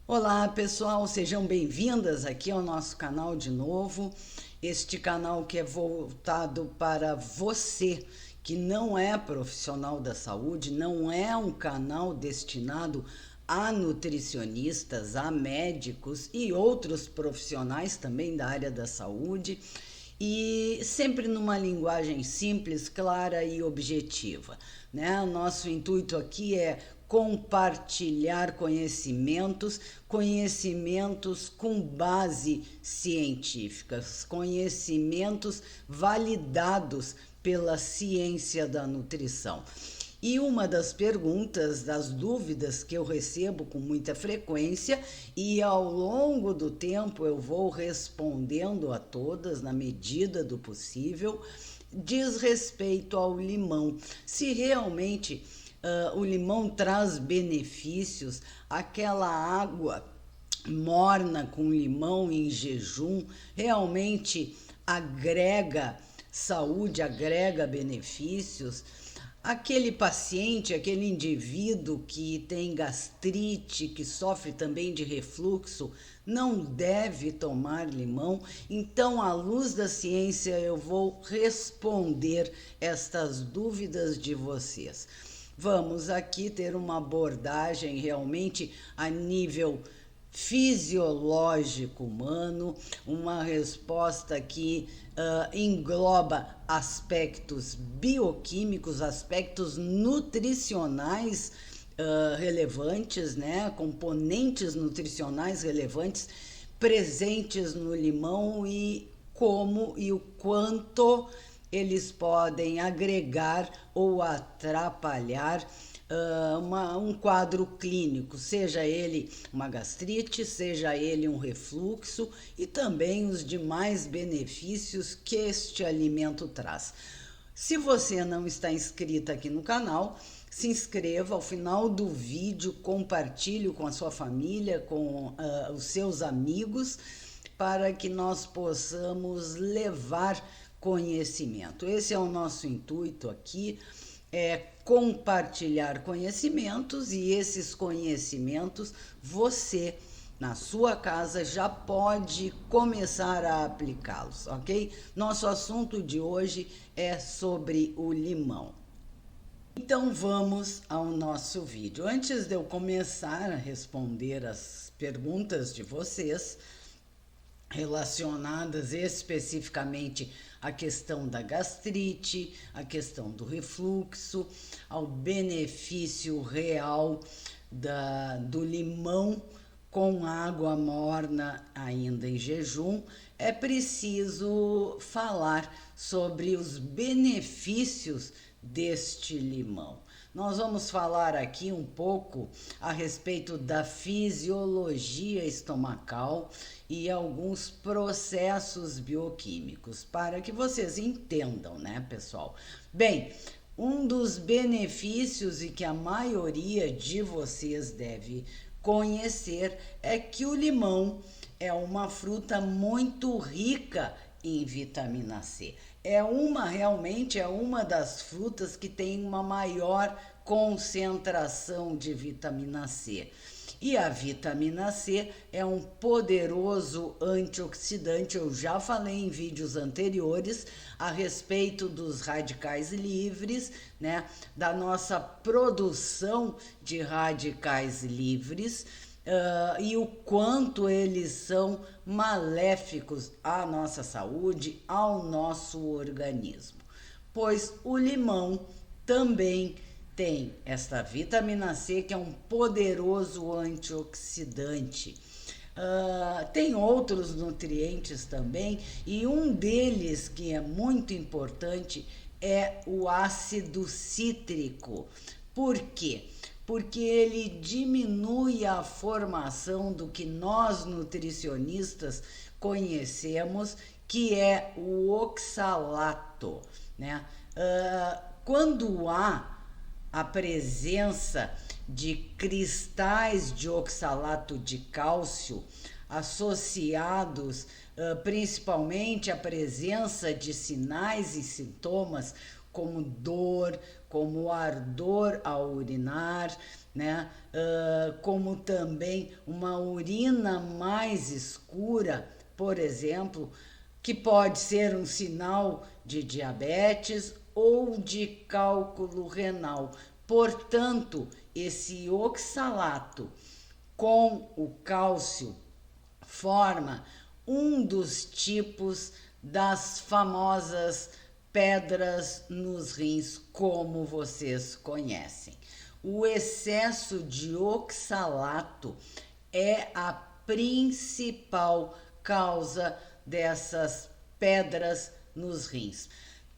Olá pessoal, sejam bem-vindas aqui ao nosso canal de novo. Este canal que é voltado para você que não é profissional da saúde, não é um canal destinado a nutricionistas, a médicos e outros profissionais também da área da saúde, e sempre numa linguagem simples, clara e objetiva, né? O nosso intuito aqui é compartilhar conhecimentos, conhecimentos com base científicas, conhecimentos validados pela ciência da nutrição. E uma das perguntas, das dúvidas que eu recebo com muita frequência, e ao longo do tempo eu vou respondendo a todas na medida do possível, diz respeito ao limão. Se realmente o limão traz benefícios, aquela água morna com limão em jejum realmente agrega saúde, agrega benefícios. Aquele paciente, aquele indivíduo que tem gastrite, que sofre também de refluxo, não deve tomar limão. Então, à luz da ciência, eu vou responder estas dúvidas de vocês. Vamos aqui ter uma abordagem realmente a nível fisiológico humano, uma resposta que engloba aspectos bioquímicos, aspectos nutricionais relevantes, né? Componentes nutricionais relevantes presentes no limão e como e o quanto eles podem agregar ou atrapalhar um quadro clínico, seja ele uma gastrite, seja ele um refluxo e também os demais benefícios que este alimento traz. Se você não está inscrita aqui no canal, se inscreva. Ao final do vídeo, compartilhe com a sua família, com os seus amigos, para que nós possamos levar conhecimento. Esse é o nosso intuito aqui, é compartilhar conhecimentos, e esses conhecimentos você, na sua casa, já pode começar a aplicá-los, ok? Nosso assunto de hoje é sobre o limão. Então vamos ao nosso vídeo. Antes de eu começar a responder as perguntas de vocês, relacionadas especificamente à questão da gastrite, à questão do refluxo, ao benefício real do limão com água morna ainda em jejum, é preciso falar sobre os benefícios deste limão. Nós vamos falar aqui um pouco a respeito da fisiologia estomacal e alguns processos bioquímicos, para que vocês entendam, né, pessoal? Bem, um dos benefícios e que a maioria de vocês deve conhecer é que o limão é uma fruta muito rica em vitamina C. Realmente é uma das frutas que tem uma maior concentração de vitamina C. E a vitamina C é um poderoso antioxidante. Eu já falei em vídeos anteriores a respeito dos radicais livres, né? Da nossa produção de radicais livres. E o quanto eles são maléficos à nossa saúde, ao nosso organismo. Pois o limão também tem esta vitamina C, que é um poderoso antioxidante. Tem outros nutrientes também, e um deles que é muito importante é o ácido cítrico. Por quê? Porque ele diminui a formação do que nós nutricionistas conhecemos, que é o oxalato, né? Quando há a presença de cristais de oxalato de cálcio associados principalmente à presença de sinais e sintomas como dor, como ardor ao urinar, né? Como também uma urina mais escura, por exemplo, que pode ser um sinal de diabetes ou de cálculo renal. Portanto, esse oxalato com o cálcio forma um dos tipos das famosas pedras nos rins, como vocês conhecem. O excesso de oxalato é a principal causa dessas pedras nos rins.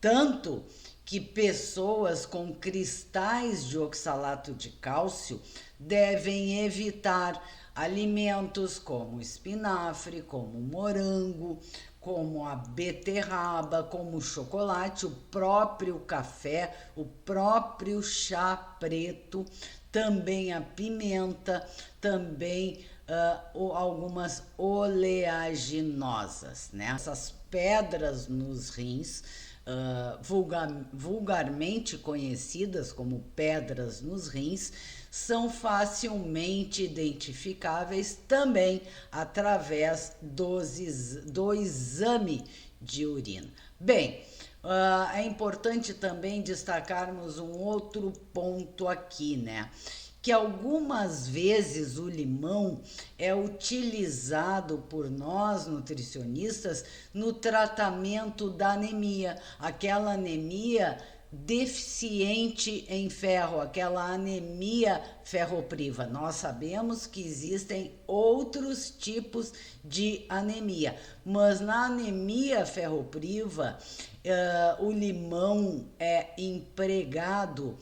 Tanto que pessoas com cristais de oxalato de cálcio devem evitar alimentos como espinafre, como morango, como a beterraba, como o chocolate, o próprio café, o próprio chá preto, também a pimenta, também algumas oleaginosas, né? Essas pedras nos rins, vulgarmente conhecidas como pedras nos rins, são facilmente identificáveis também através do exame de urina. Bem, é importante também destacarmos um outro ponto aqui, né? Que algumas vezes o limão é utilizado por nós nutricionistas no tratamento da anemia, aquela anemia deficiente em ferro, aquela anemia ferropriva. Nós sabemos que existem outros tipos de anemia, mas na anemia ferropriva, o limão é empregado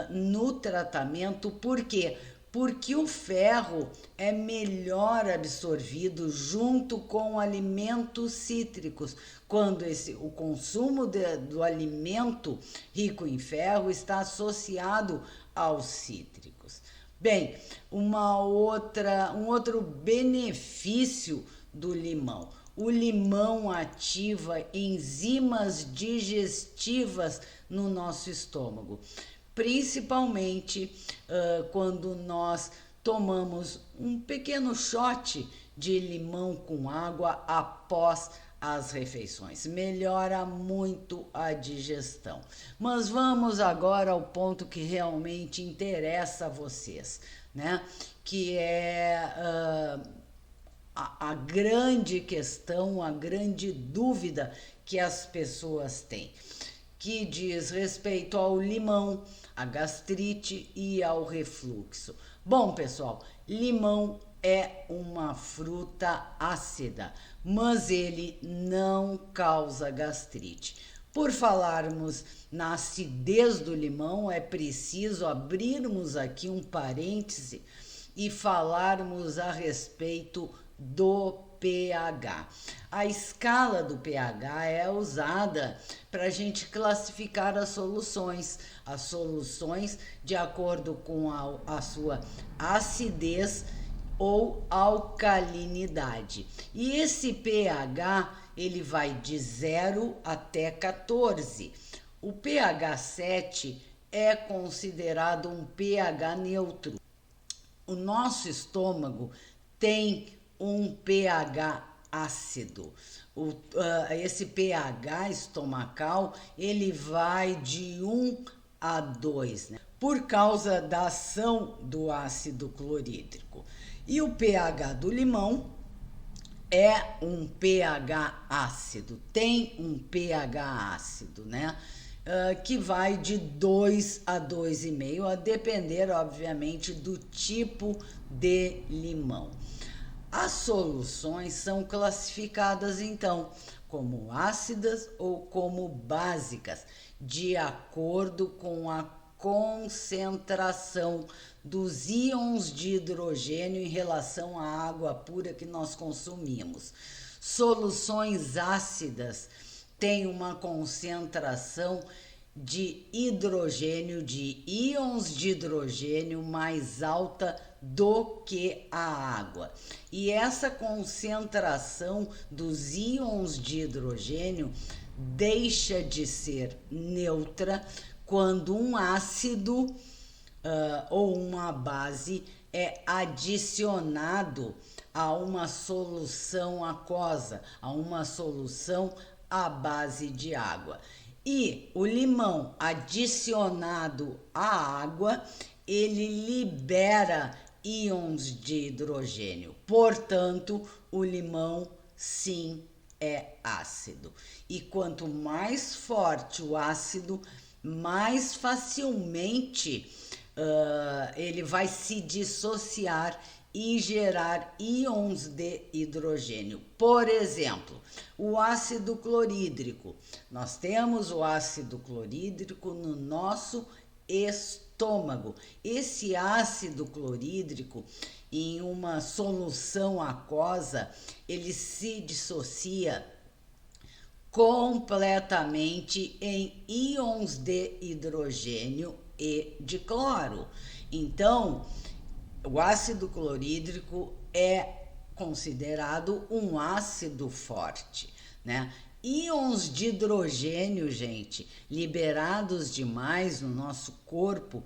no tratamento. Por quê? Porque o ferro é melhor absorvido junto com alimentos cítricos, quando o consumo do alimento rico em ferro está associado aos cítricos. Bem, um outro benefício do limão. O limão ativa enzimas digestivas no nosso estômago, principalmente quando nós tomamos um pequeno shot de limão com água após as refeições. Melhora muito a digestão. Mas vamos agora ao ponto que realmente interessa a vocês, né? Que é a grande questão, a grande dúvida que as pessoas têm, que diz respeito ao limão, à gastrite e ao refluxo. Bom, pessoal, limão é uma fruta ácida, mas ele não causa gastrite. Por falarmos na acidez do limão, é preciso abrirmos aqui um parêntese e falarmos a respeito do pH. A escala do pH é usada para a gente classificar as soluções de acordo com a sua acidez ou alcalinidade. E esse pH, ele vai de 0 até 14. O pH 7 é considerado um pH neutro. O nosso estômago tem um pH ácido. Esse pH estomacal, ele vai de 1 a 2, né? Por causa da ação do ácido clorídrico. E o pH do limão é um pH ácido, tem um pH ácido, né? Que vai de 2 a 2,5, a depender, obviamente, do tipo de limão. As soluções são classificadas, então, como ácidas ou como básicas, de acordo com a concentração dos íons de hidrogênio em relação à água pura que nós consumimos. Soluções ácidas têm uma concentração de hidrogênio, de íons de hidrogênio mais alta do que a água. E essa concentração dos íons de hidrogênio deixa de ser neutra quando um ácido ou uma base é adicionado a uma solução aquosa, a uma solução à base de água. E o limão adicionado à água, ele libera íons de hidrogênio. Portanto, o limão sim é ácido. E quanto mais forte o ácido, mais facilmente ele vai se dissociar e gerar íons de hidrogênio. Por exemplo, o ácido clorídrico. Nós temos o ácido clorídrico no nosso estômago. Esse ácido clorídrico, em uma solução aquosa, ele se dissocia completamente em íons de hidrogênio e de cloro. Então, o ácido clorídrico é considerado um ácido forte, né? Íons de hidrogênio, gente, liberados demais no nosso corpo,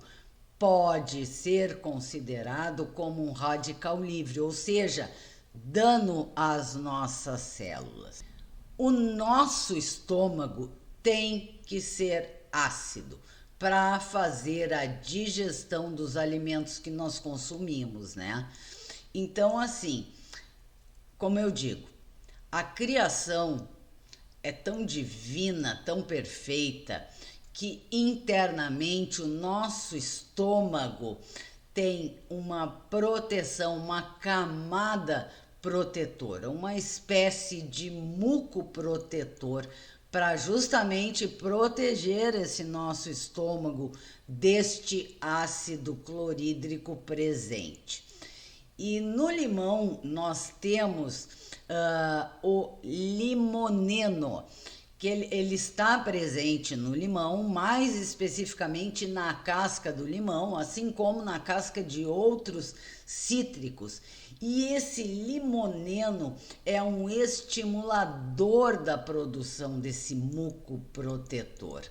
pode ser considerado como um radical livre, ou seja, dano às nossas células. O nosso estômago tem que ser ácido para fazer a digestão dos alimentos que nós consumimos, né? Então, assim, como eu digo, a criação é tão divina, tão perfeita, que internamente o nosso estômago tem uma proteção, uma camada protetora, uma espécie de muco protetor para justamente proteger esse nosso estômago deste ácido clorídrico presente. E no limão nós temos o limoneno, que ele está presente no limão, mais especificamente na casca do limão, assim como na casca de outros cítricos. E esse limoneno é um estimulador da produção desse muco protetor,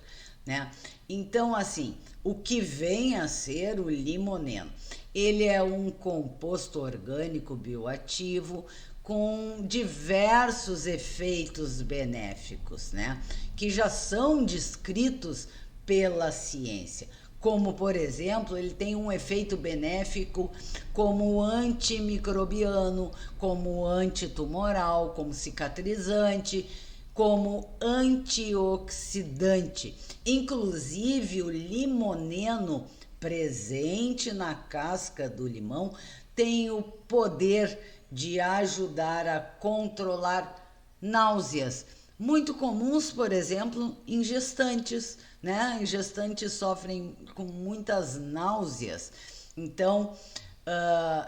né? Então, assim, o que vem a ser o limoneno? Ele é um composto orgânico bioativo com diversos efeitos benéficos, né? Que já são descritos pela ciência. Como, por exemplo, ele tem um efeito benéfico como antimicrobiano, como antitumoral, como cicatrizante, como antioxidante. Inclusive, o limoneno presente na casca do limão tem o poder de ajudar a controlar náuseas, muito comuns, por exemplo, em gestantes, né? Em gestantes sofrem com muitas náuseas. Então,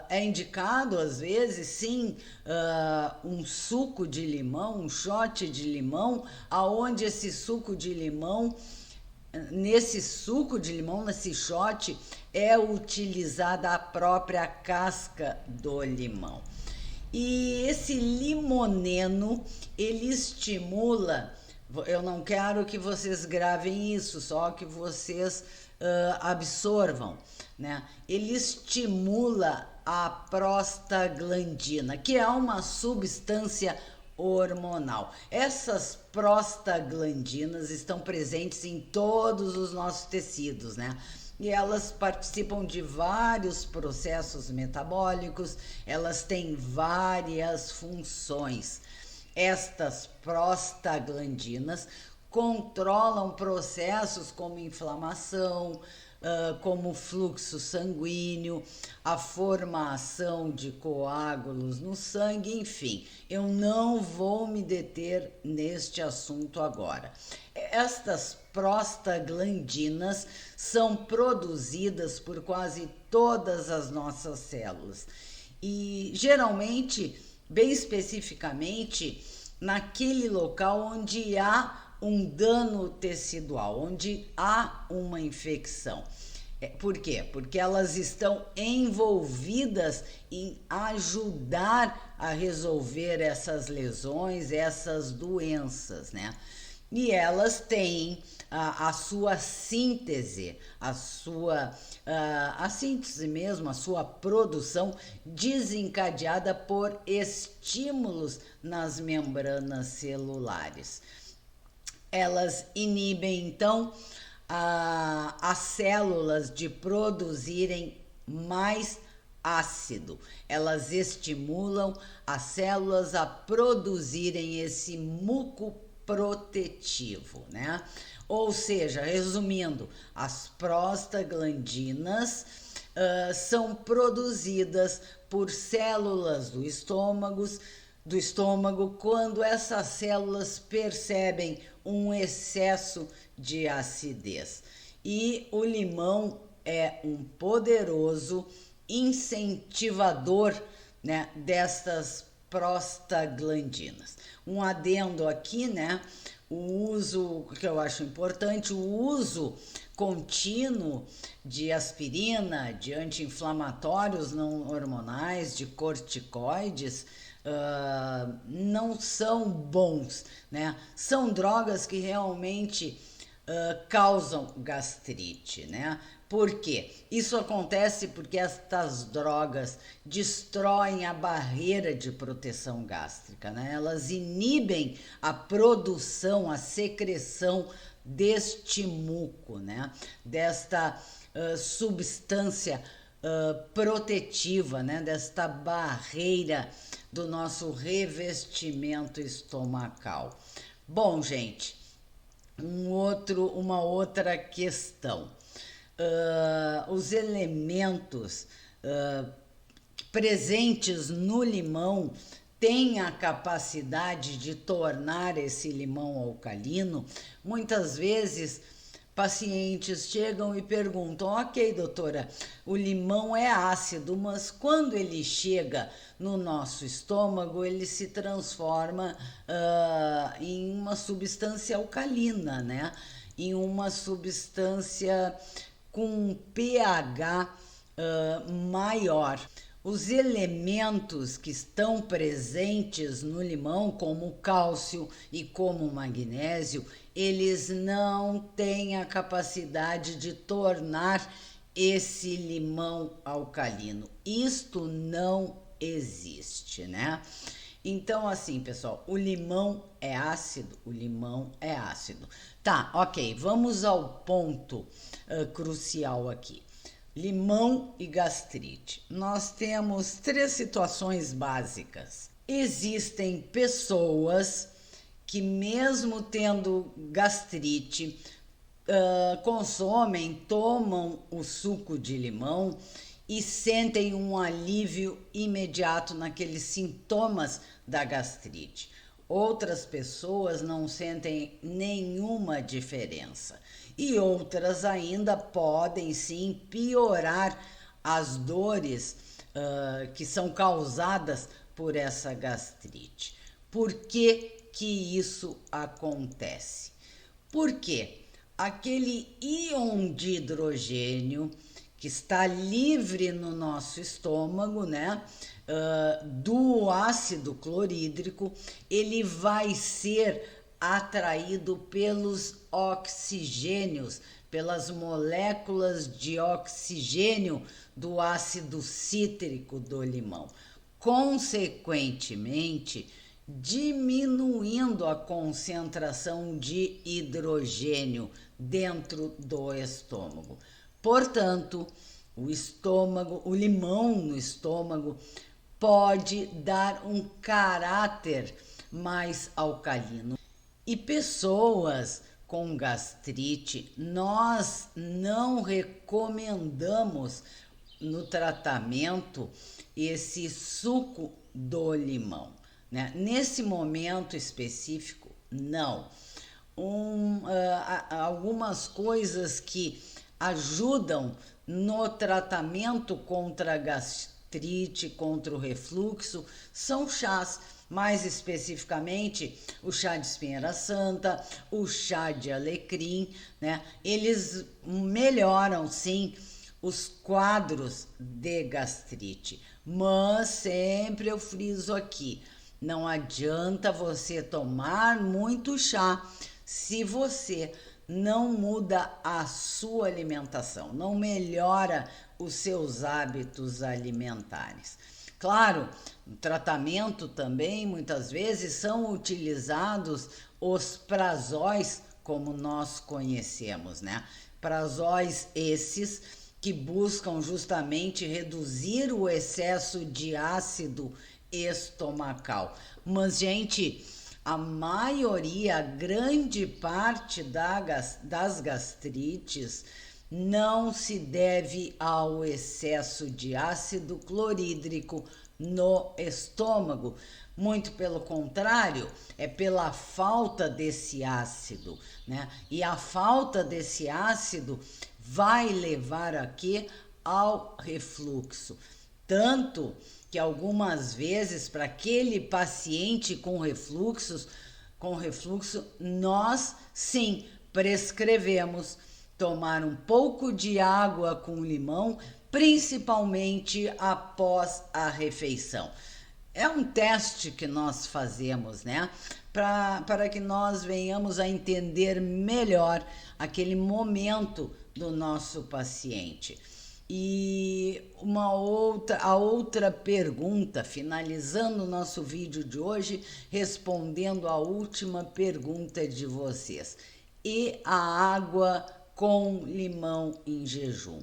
é indicado, às vezes, sim, um suco de limão, um shot de limão, aonde esse suco de limão, nesse shot, é utilizada a própria casca do limão. E esse limoneno, ele estimula, eu não quero que vocês gravem isso, só que vocês absorvam, né? Ele estimula a prostaglandina, que é uma substância hormonal. Essas prostaglandinas estão presentes em todos os nossos tecidos, né? E elas participam de vários processos metabólicos, elas têm várias funções. Estas prostaglandinas controlam processos como inflamação, como fluxo sanguíneo, a formação de coágulos no sangue, enfim. Eu não vou me deter neste assunto agora. Estas prostaglandinas são produzidas por quase todas as nossas células e geralmente, bem especificamente, naquele local onde há um dano tecidual, onde há uma infecção. Por quê? Porque elas estão envolvidas em ajudar a resolver essas lesões, essas doenças, né? e elas têm a sua síntese, a síntese mesmo, a sua produção desencadeada por estímulos nas membranas celulares. Elas inibem então as células de produzirem mais ácido. Elas estimulam as células a produzirem esse muco protetivo, né? Ou seja, resumindo, as prostaglandinas são produzidas por células do estômago quando essas células percebem um excesso de acidez. E o limão é um poderoso incentivador, né, destas prostaglandinas. Um adendo aqui, né? O uso, que eu acho importante, o uso contínuo de aspirina, de anti-inflamatórios não hormonais, de corticoides, não são bons, né? São drogas que realmente causam gastrite, né? Por quê? Isso acontece porque estas drogas destroem a barreira de proteção gástrica, né? Elas inibem a produção, a secreção deste muco, né? Desta substância protetiva, né? Desta barreira do nosso revestimento estomacal. Bom, gente, uma outra questão. Os elementos presentes no limão têm a capacidade de tornar esse limão alcalino. Muitas vezes pacientes chegam e perguntam: ok, doutora, o limão é ácido, mas quando ele chega no nosso estômago, ele se transforma em uma substância alcalina, né? Em uma substância com um pH maior. Os elementos que estão presentes no limão, como o cálcio e como o magnésio, eles não têm a capacidade de tornar esse limão alcalino. Isto não existe, né? Então, assim, pessoal, o limão é ácido? O limão é ácido. Tá, ok, vamos ao ponto crucial aqui. Limão e gastrite. Nós temos 3 situações básicas. Existem pessoas que, mesmo tendo gastrite, consomem, tomam o suco de limão e sentem um alívio imediato naqueles sintomas da gastrite. Outras pessoas não sentem nenhuma diferença. E outras ainda podem sim piorar as dores que são causadas por essa gastrite. Por que que isso acontece? Porque aquele íon de hidrogênio que está livre no nosso estômago, né, do ácido clorídrico, ele vai ser atraído pelos oxigênios, pelas moléculas de oxigênio do ácido cítrico do limão. Consequentemente, diminuindo a concentração de hidrogênio dentro do estômago. Portanto, o limão no estômago pode dar um caráter mais alcalino. E pessoas com gastrite, nós não recomendamos no tratamento esse suco do limão, né? Nesse momento específico, não. Algumas coisas que ajudam no tratamento contra a gastrite, contra o refluxo, são chás. Mais especificamente, o chá de espinheira santa, o chá de alecrim, né? Eles melhoram, sim, os quadros de gastrite. Mas sempre eu friso aqui, não adianta você tomar muito chá se você não muda a sua alimentação, não melhora os seus hábitos alimentares. Claro, no tratamento também, muitas vezes, são utilizados os prazóis, como nós conhecemos, né? Prazóis esses que buscam justamente reduzir o excesso de ácido estomacal. Mas, gente, a maioria, a grande parte das gastrites não se deve ao excesso de ácido clorídrico no estômago. Muito pelo contrário, é pela falta desse ácido, né? E a falta desse ácido vai levar aqui ao refluxo. Tanto que algumas vezes, para aquele paciente com refluxo, nós sim prescrevemos tomar um pouco de água com limão, principalmente após a refeição. É um teste que nós fazemos, né? Para que nós venhamos a entender melhor aquele momento do nosso paciente. E a outra pergunta, finalizando o nosso vídeo de hoje, respondendo a última pergunta de vocês. E a água com limão em jejum?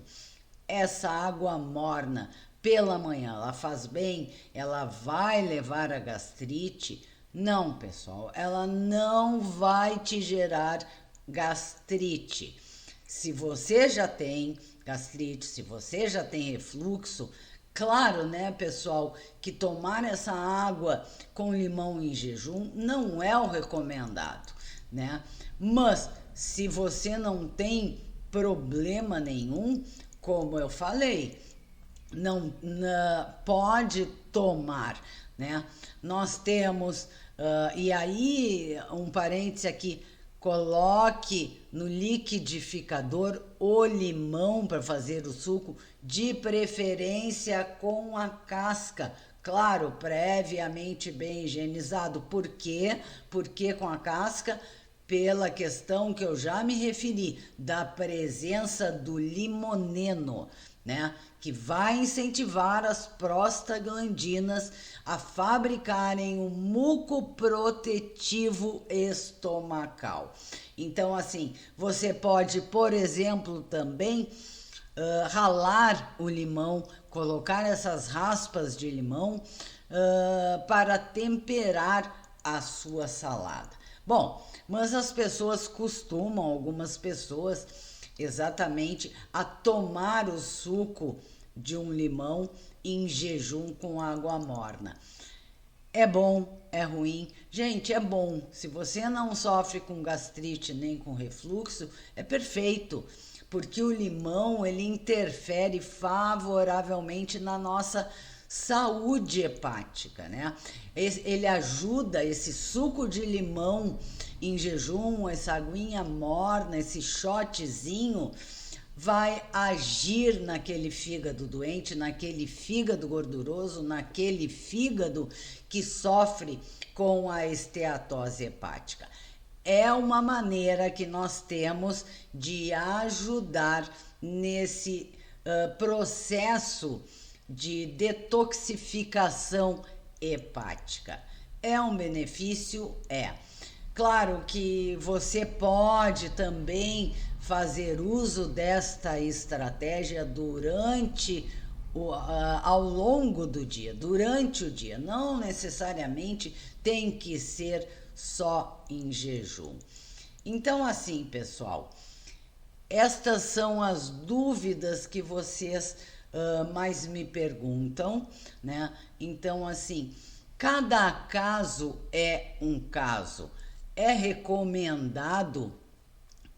Essa água morna pela manhã, ela faz bem? Ela vai levar a gastrite? Não, pessoal, ela não vai te gerar gastrite. Se você já tem gastrite, se você já tem refluxo, claro, né, pessoal, que tomar essa água com limão em jejum não é o recomendado, né? Mas se você não tem problema nenhum, como eu falei, não pode tomar, né? Nós temos, e aí, um parêntese aqui, coloque no liquidificador o limão para fazer o suco, de preferência com a casca. Claro, previamente bem higienizado. Por quê? Porque com a casca, pela questão que eu já me referi, da presença do limoneno, né? Que vai incentivar as prostaglandinas a fabricarem um muco protetivo estomacal. Então, assim, você pode, por exemplo, também ralar o limão, colocar essas raspas de limão para temperar a sua salada. Bom, mas as pessoas costumam, algumas pessoas, exatamente a tomar o suco de um limão em jejum com água morna. É bom, é ruim? Gente, é bom. Se você não sofre com gastrite nem com refluxo, é perfeito, porque o limão ele interfere favoravelmente na nossa saúde hepática, né? Ele ajuda, esse suco de limão em jejum, essa aguinha morna, esse shotzinho, vai agir naquele fígado doente, naquele fígado gorduroso, naquele fígado que sofre com a esteatose hepática. É uma maneira que nós temos de ajudar nesse processo de detoxificação hepática. É um benefício? É. Claro que você pode também fazer uso desta estratégia ao longo do dia, durante o dia. Não necessariamente tem que ser só em jejum. Então, assim, pessoal, estas são as dúvidas que vocês mais me perguntam, né? Então, assim, cada caso é um caso. É recomendado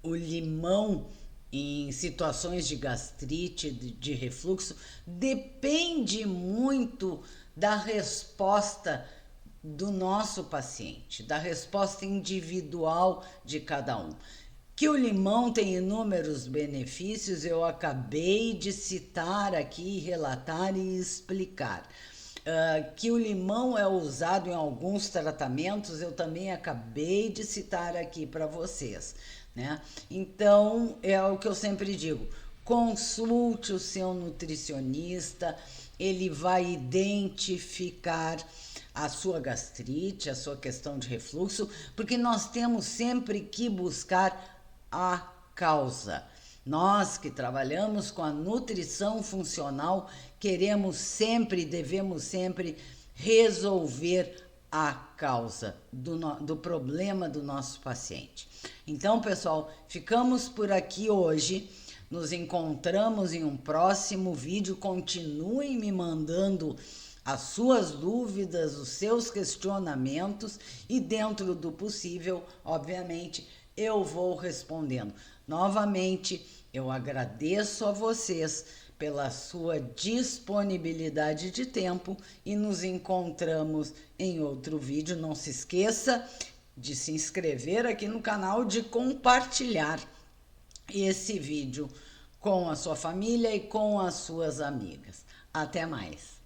o limão em situações de gastrite, de refluxo? Depende muito da resposta do nosso paciente, da resposta individual de cada um. Que o limão tem inúmeros benefícios, eu acabei de citar aqui, relatar e explicar. que o limão é usado em alguns tratamentos, eu também acabei de citar aqui para vocês, né? Então, é o que eu sempre digo, consulte o seu nutricionista, ele vai identificar a sua gastrite, a sua questão de refluxo, porque nós temos sempre que buscar a causa. Nós que trabalhamos com a nutrição funcional, queremos sempre, devemos sempre resolver a causa do problema do nosso paciente. Então, pessoal, ficamos por aqui hoje. Nos encontramos em um próximo vídeo. Continuem me mandando as suas dúvidas, os seus questionamentos e, dentro do possível, obviamente, eu vou respondendo. Novamente, eu agradeço a vocês pela sua disponibilidade de tempo e nos encontramos em outro vídeo. Não se esqueça de se inscrever aqui no canal, de compartilhar esse vídeo com a sua família e com as suas amigas. Até mais!